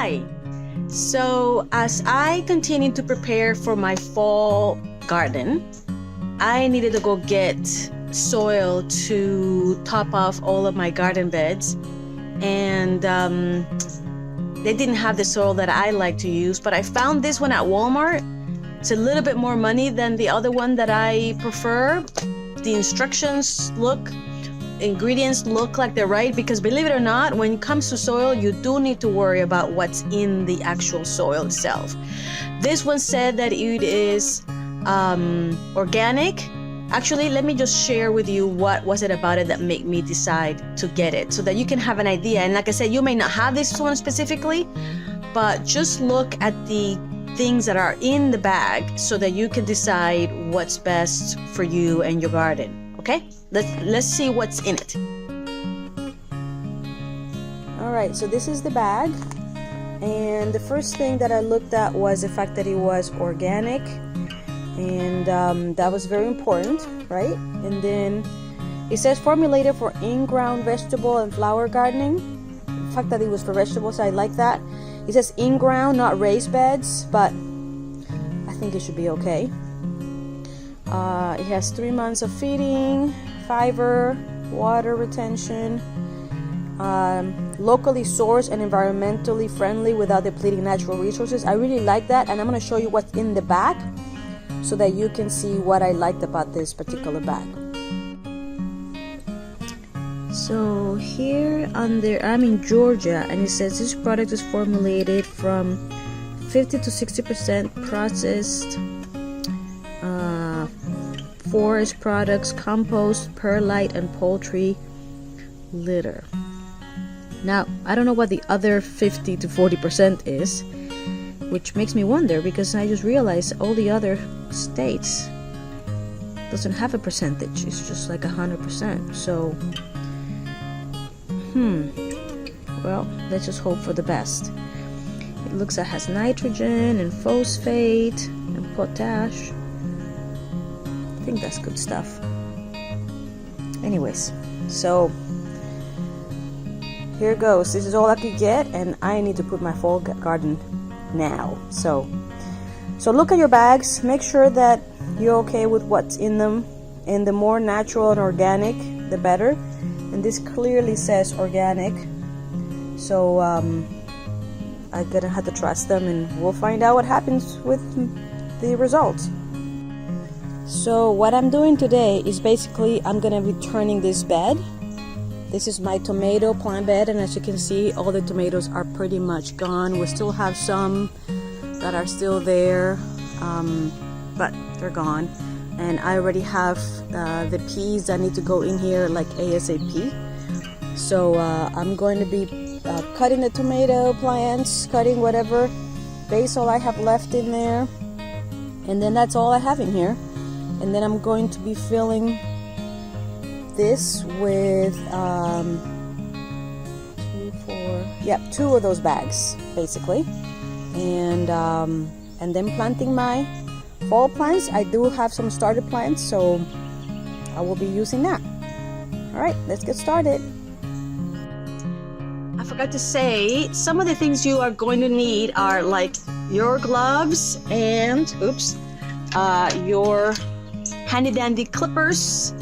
Hi. So as I continue to prepare for my fall garden, I needed to go get soil to top off all of my garden beds, and they didn't have the soil that I like to use, but I found this one at Walmart. It's a little bit more money than the other one that I prefer. The ingredients look like they're right, because believe it or not, when it comes to soil, you do need to worry about what's in the actual soil itself. This one said that it is organic. Actually, let me just share with you what was it about it that made me decide to get it, so that you can have an idea. And like I said, you may not have this one specifically, but just look at the things that are in the bag so that you can decide what's best for you and your garden. Okay, let's see what's in it. All right, so this is the bag, and the first thing that I looked at was the fact that it was organic, and that was very important, right? And then it says formulated for in-ground vegetable and flower gardening. The fact that it was for vegetables, I like that. It says in-ground, not raised beds, but I think it should be okay. It has 3 months of feeding, fiber, water retention, locally sourced and environmentally friendly without depleting natural resources. I really like that, and I'm going to show you what's in the bag so that you can see what I liked about this particular bag. So here I'm in Georgia, and it says this product is formulated from 50 to 60% processed forest products, compost, perlite, and poultry litter. Now, I don't know what the other 50 to 40% is, which makes me wonder, because I just realized all the other states doesn't have a percentage. It's just like 100%. So, well, let's just hope for the best. It looks like it has nitrogen and phosphate and potash. I think that's good stuff. Anyways, so here goes. This is all I could get, and I need to put my fall garden now. So look at your bags. Make sure that you're okay with what's in them, and the more natural and organic, the better. And this clearly says organic, so I'm gonna have to trust them, and we'll find out what happens with the results. So what I'm doing today is basically I'm gonna be turning this bed. This is my tomato plant bed, and as you can see, all the tomatoes are pretty much gone. We still have some that are still there, but they're gone. And I already have the peas that need to go in here like ASAP. So I'm going to be cutting the tomato plants, cutting whatever basil I have left in there, and then that's all I have in here. And then I'm going to be filling this with 2 of those bags basically, and then planting my fall plants. I do have some started plants, so I will be using that. All right, let's get started. I forgot to say, some of the things you are going to need are like your gloves and your handy dandy clippers.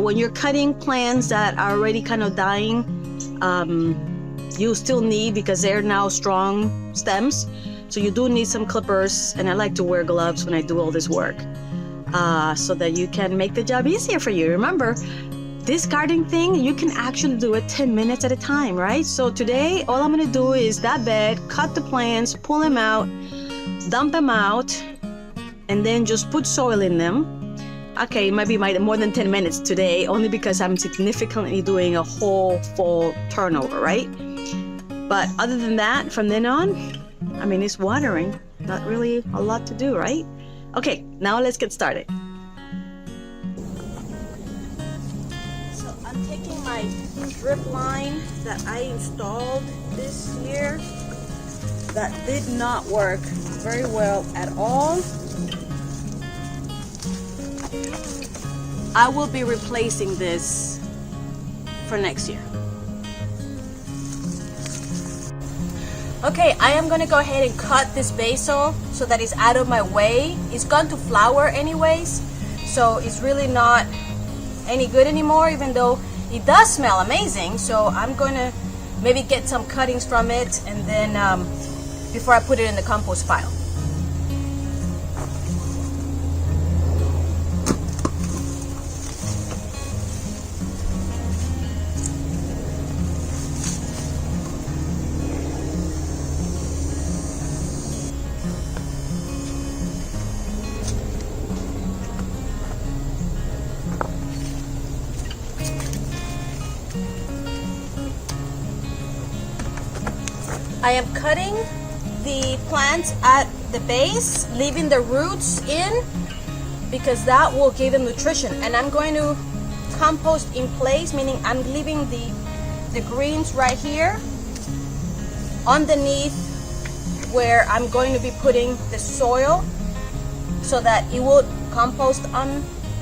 When you're cutting plants that are already kind of dying, you still need, because they're now strong stems, so you do need some clippers, and I like to wear gloves when I do all this work, so that you can make the job easier for you. Remember, this gardening thing, you can actually do it 10 minutes at a time, right? So today, all I'm gonna do is that bed, cut the plants, pull them out, dump them out, and then just put soil in them. Okay, it might be more than 10 minutes today, only because I'm significantly doing a whole fall turnover, right? But other than that, from then on, I mean, it's watering. Not really a lot to do, right? Okay, now let's get started. So I'm taking my drip line that I installed this year that did not work very well at all. I will be replacing this for next year. Okay, I am gonna go ahead and cut this basil so that it's out of my way. It's gone to flower anyways, so it's really not any good anymore, even though it does smell amazing. So I'm gonna maybe get some cuttings from it, and then before I put it in the compost pile. I am cutting the plants at the base, leaving the roots in, because that will give them nutrition. And I'm going to compost in place, meaning I'm leaving the greens right here underneath where I'm going to be putting the soil, so that it will compost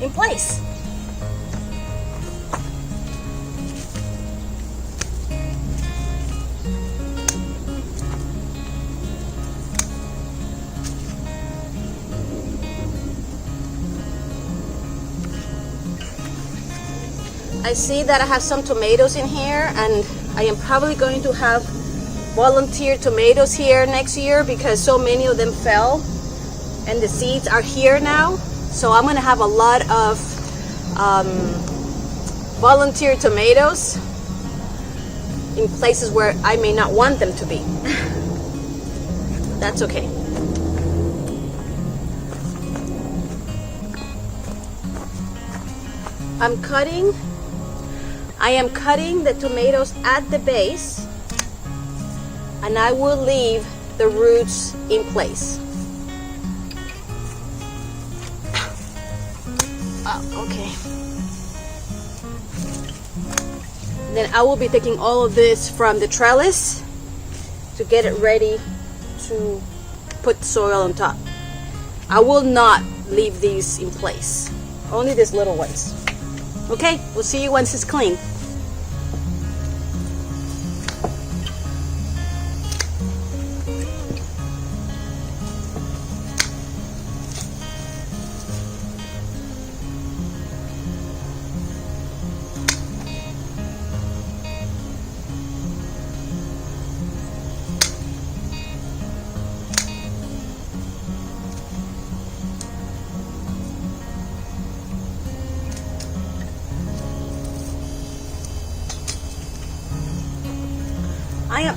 in place. I see that I have some tomatoes in here, and I am probably going to have volunteer tomatoes here next year because so many of them fell and the seeds are here now. So I'm going to have a lot of volunteer tomatoes in places where I may not want them to be. That's okay. I am cutting the tomatoes at the base, and I will leave the roots in place. Okay. Then I will be taking all of this from the trellis to get it ready to put soil on top. I will not leave these in place, only these little ones. Okay, we'll see you once it's clean.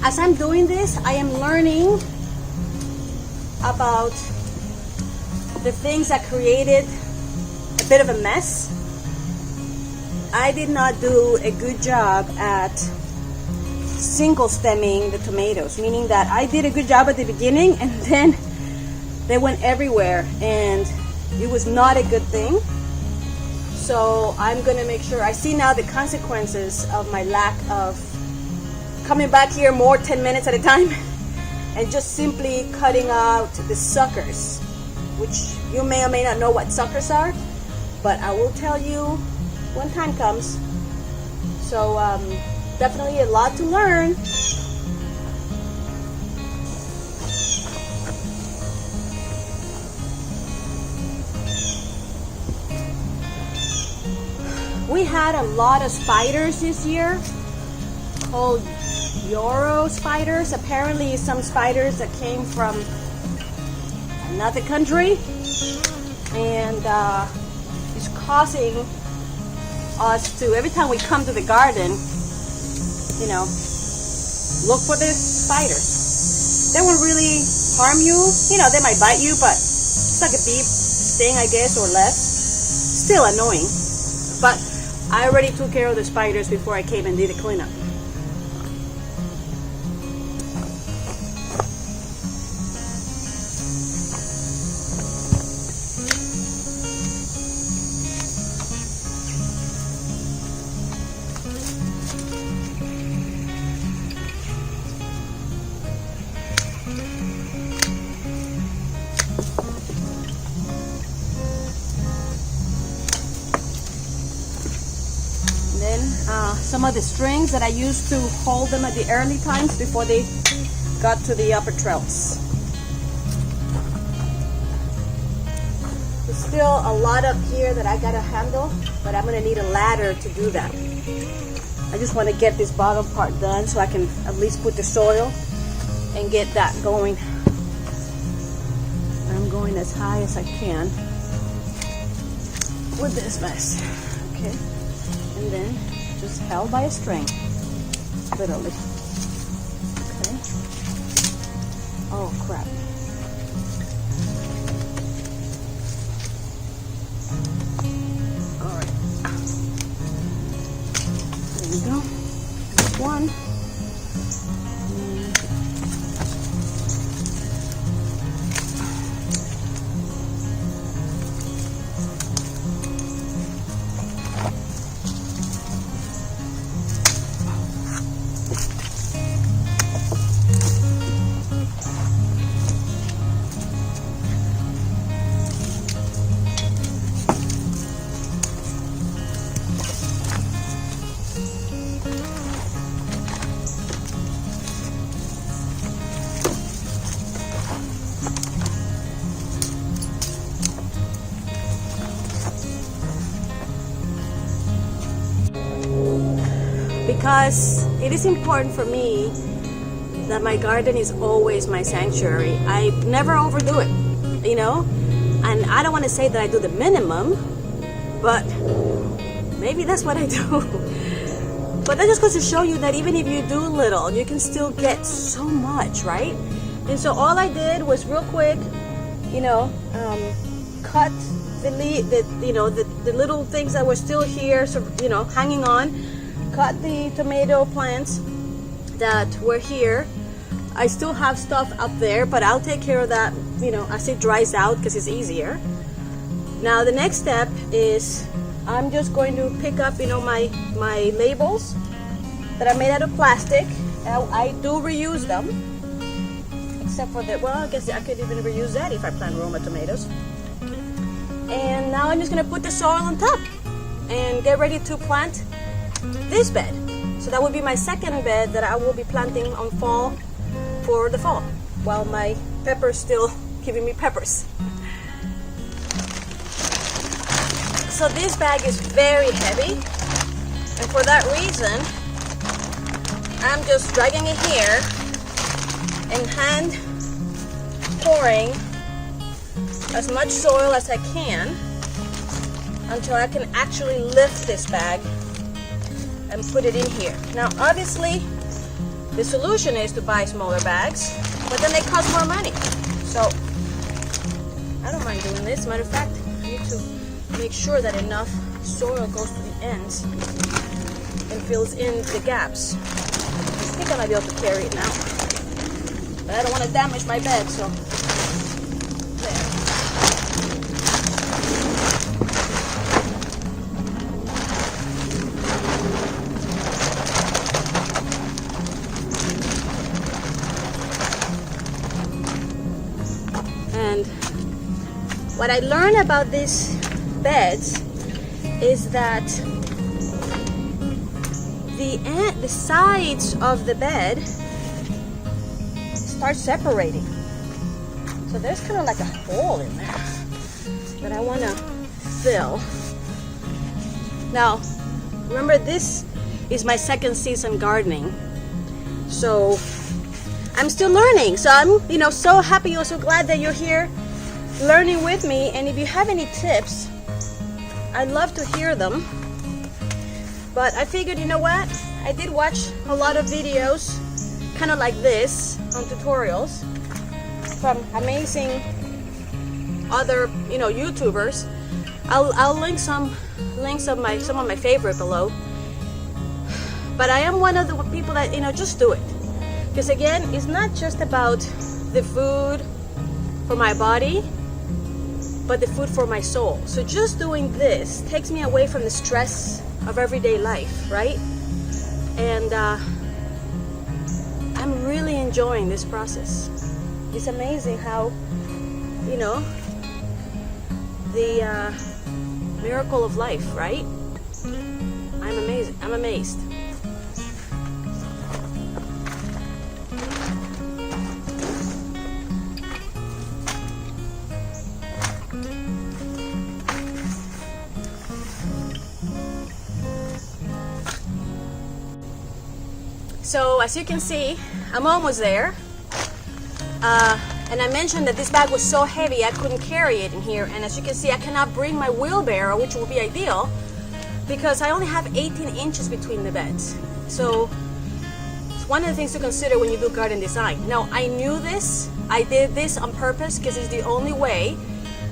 As I'm doing this, I am learning about the things that created a bit of a mess. I did not do a good job at single stemming the tomatoes, meaning that I did a good job at the beginning and then they went everywhere, and it was not a good thing. So I'm gonna make sure. I see now the consequences of my lack of coming back here more 10 minutes at a time and just simply cutting out the suckers, which you may or may not know what suckers are, but I will tell you when time comes. So definitely a lot to learn. We had a lot of spiders this year, called Euro spiders. Apparently some spiders that came from another country, and it's causing us to, every time we come to the garden, you know, look for the spiders. They won't really harm you. You know, they might bite you, but it's like a bee sting, I guess, or less. Still annoying. But I already took care of the spiders before I came and did a cleanup. Some of the strings that I used to hold them at the early times before they got to the upper trellis. There's still a lot up here that I gotta handle, but I'm gonna need a ladder to do that. I just want to get this bottom part done so I can at least put the soil and get that going. I'm going as high as I can with this mess. Okay, and then just held by a string, literally. Okay. Oh crap. All right. There we go. There's one. Because it is important for me that my garden is always my sanctuary. I never overdo it, you know? And I don't want to say that I do the minimum, but maybe that's what I do. But that just goes to show you that even if you do little, you can still get so much, right? And so all I did was real quick, you know, cut the little things that were still here, so, you know, hanging on. Cut the tomato plants that were here. I still have stuff up there, but I'll take care of that, you know, as it dries out because it's easier. Now the next step is I'm just going to pick up, you know, my labels that are made out of plastic. I do reuse them, except for the, well, I guess I could even reuse that if I plant Roma tomatoes. And now I'm just gonna put the soil on top and get ready to plant this bed. So that would be my second bed that I will be planting on fall for the fall, while my pepper's still giving me peppers. So this bag is very heavy, and for that reason I'm just dragging it here and hand pouring as much soil as I can until I can actually lift this bag and put it in here. Now obviously the solution is to buy smaller bags, but then they cost more money. So I don't mind doing this. Matter of fact, I need to make sure that enough soil goes to the ends and fills in the gaps. I think I might be able to carry it now, but I don't want to damage my bed, so there. And what I learned about these beds is that the sides of the bed start separating. So there's kind of like a hole in there that I want to fill. Now, remember, this is my second season gardening, so I'm still learning. So I'm, you know, so happy or so glad that you're here learning with me. And if you have any tips, I'd love to hear them. But I figured, you know what? I did watch a lot of videos kind of like this on tutorials from amazing other, you know, YouTubers. I'll link some links of some of my favorite below. But I am one of the people that, you know, just do it. Because again, it's not just about the food for my body, but the food for my soul. So just doing this takes me away from the stress of everyday life, right? And I'm really enjoying this process. It's amazing how, you know, the miracle of life, right? I'm amazed. So as you can see, I'm almost there. And I mentioned that this bag was so heavy I couldn't carry it in here. And as you can see, I cannot bring my wheelbarrow, which will be ideal, because I only have 18 inches between the beds. So it's one of the things to consider when you do garden design. Now, I knew this. I did this on purpose because it's the only way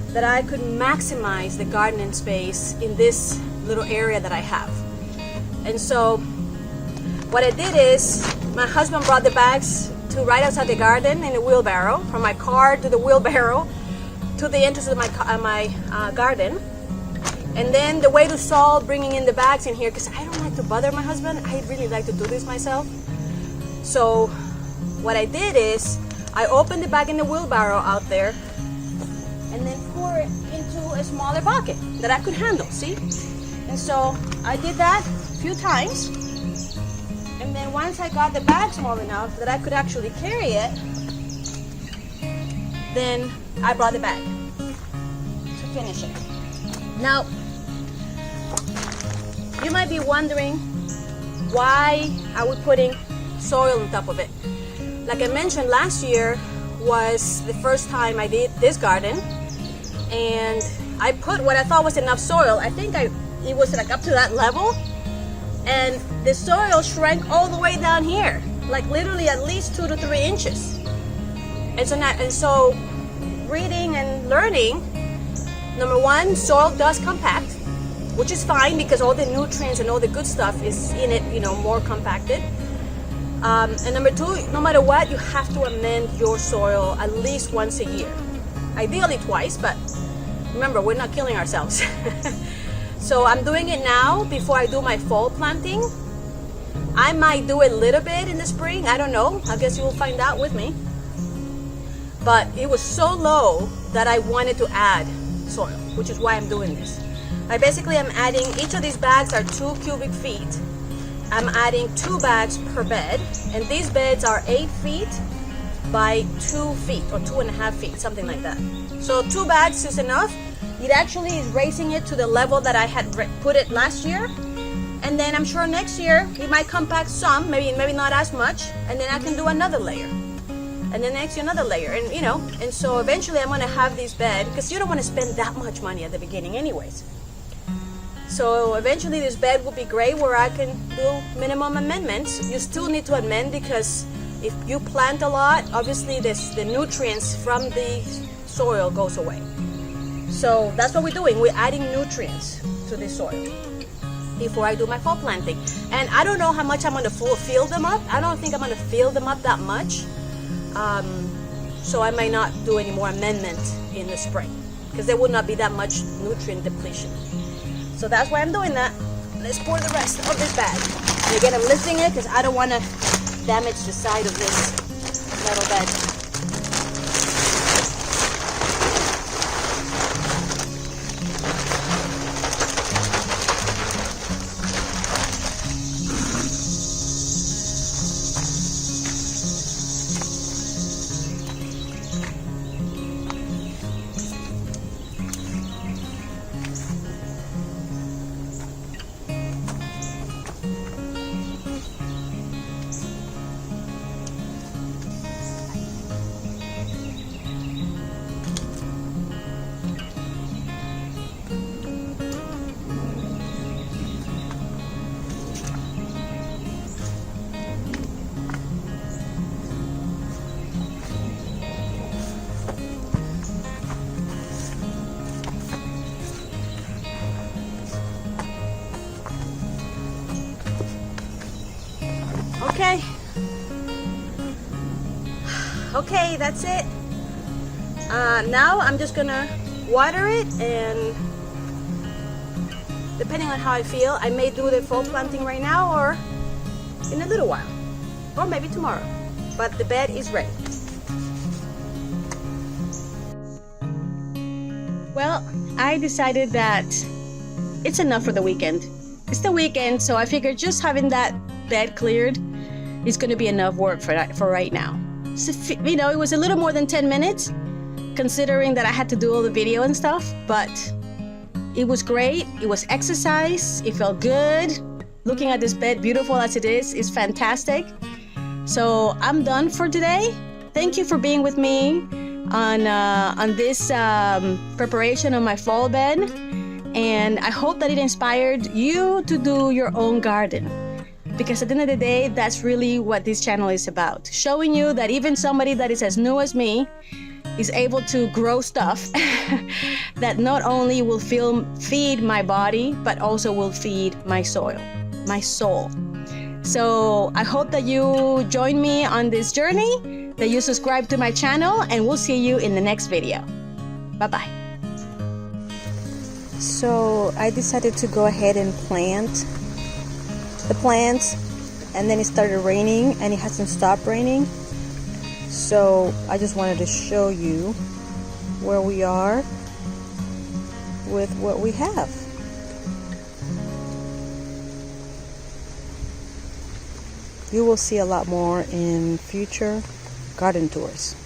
that I could maximize the gardening space in this little area that I have. And so what I did is, my husband brought the bags to right outside the garden in a wheelbarrow, from my car to the wheelbarrow to the entrance of my garden. And then the way to solve bringing in the bags in here, because I don't like to bother my husband, I really like to do this myself. So what I did is, I opened the bag in the wheelbarrow out there and then pour it into a smaller bucket that I could handle, see? And so I did that a few times. And then once I got the bag small enough that I could actually carry it, then I brought the bag to finish it. Now, you might be wondering why I was putting soil on top of it. Like I mentioned, last year was the first time I did this garden, and I put what I thought was enough soil. I think it was like up to that level. And the soil shrank all the way down here, like literally at least 2 to 3 inches. And so reading and learning, number one, soil does compact, which is fine because all the nutrients and all the good stuff is in it, you know, more compacted. And number two, no matter what, you have to amend your soil at least once a year. Ideally twice, but remember, we're not killing ourselves. So I'm doing it now before I do my fall planting. I might do it a little bit in the spring. I don't know. I guess you will find out with me. But it was so low that I wanted to add soil, which is why I'm doing this. I'm adding, each of these bags are 2 cubic feet. I'm adding 2 bags per bed. And these beds are 8 feet by 2 feet or 2.5 feet, something like that. So 2 bags is enough. It actually is raising it to the level that I had put it last year. And then I'm sure next year it might compact some, maybe not as much, and then I can do another layer. And then next year another layer, and you know, and so eventually I'm gonna have this bed, because you don't wanna spend that much money at the beginning anyways. So eventually this bed will be great where I can do minimum amendments. You still need to amend because if you plant a lot, obviously the nutrients from the soil goes away. So that's what we're doing. We're adding nutrients to the soil before I do my fall planting. And I don't know how much I'm going to fill them up. I don't think I'm going to fill them up that much. So I might not do any more amendment in the spring because there will not be that much nutrient depletion. So that's why I'm doing that. Let's pour the rest of this bag. And again, I'm lifting it because I don't want to damage the side of this metal bed. Okay, that's it. Now I'm just gonna water it, and depending on how I feel, I may do the fall planting right now or in a little while, or maybe tomorrow. But the bed is ready. Well, I decided that it's enough for the weekend. It's the weekend, so I figured just having that bed cleared is going to be enough work for right now. So, you know, it was a little more than 10 minutes, considering that I had to do all the video and stuff, but it was great. It was exercise. It felt good. Looking at this bed, beautiful as it is fantastic. So I'm done for today. Thank you for being with me on this preparation of my fall bed, and I hope that it inspired you to do your own garden, because at the end of the day, that's really what this channel is about, showing you that even somebody that is as new as me is able to grow stuff that not only will feed my body, but also will feed my soul. So I hope that you join me on this journey, that you subscribe to my channel, and we'll see you in the next video. Bye-bye. So I decided to go ahead and plant the plants, and then it started raining, and it hasn't stopped raining. So I just wanted to show you where we are with what we have. You will see a lot more in future garden tours.